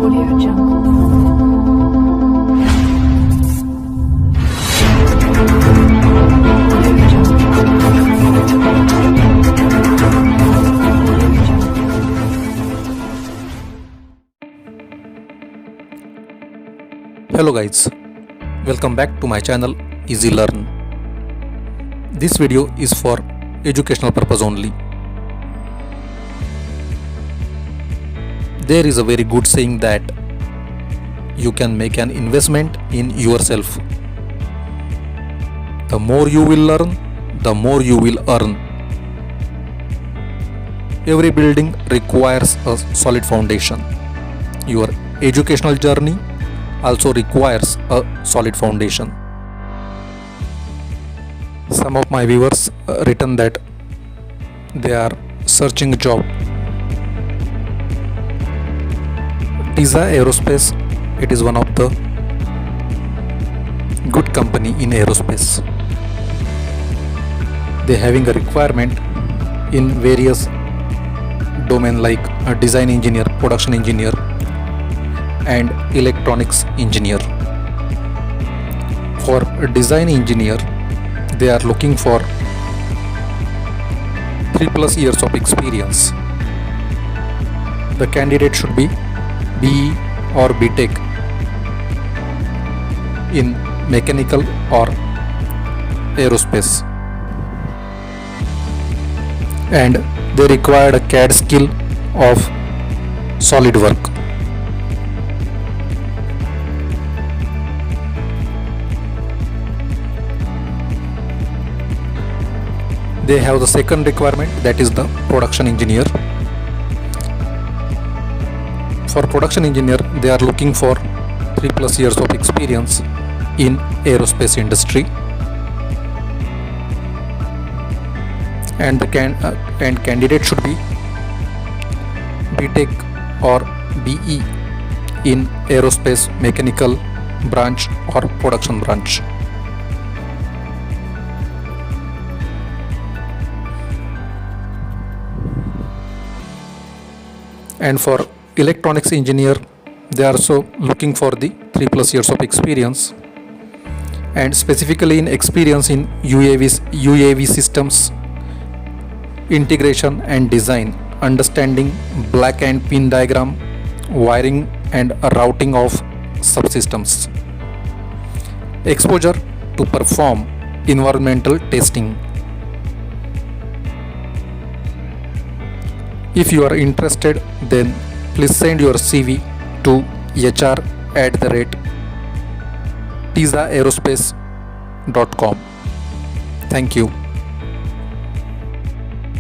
Audio Jungle. Hello guys, welcome back to my channel Easy Learn. This video is for educational purpose only. There is a very good saying that you can make an investment in yourself. The more you will learn, the more you will earn. Every building requires a solid foundation. Your educational journey also requires a solid foundation. Some of my viewers written that they are searching a job. Tisa Aerospace, it is one of the good company in aerospace. They having a requirement in various domain like a design engineer, production engineer and electronics engineer. For a design engineer, they are looking for 3+ years of experience. The candidate should be BE or BTech in mechanical or aerospace, and they required a CAD skill of SolidWorks. They have the second requirement, that is the production engineer. For production engineer, they are looking for 3+ years of experience in aerospace industry, and the candidate should be BTech or BE in aerospace mechanical branch or production branch. And for electronics engineer, they are also looking for the 3+ years of experience, and specifically in experience in UAV systems integration and design, understanding black and pin diagram, wiring and routing of subsystems, exposure to perform environmental testing. If you are interested, then please send your CV to hr@tisaaerospace.com. Thank you.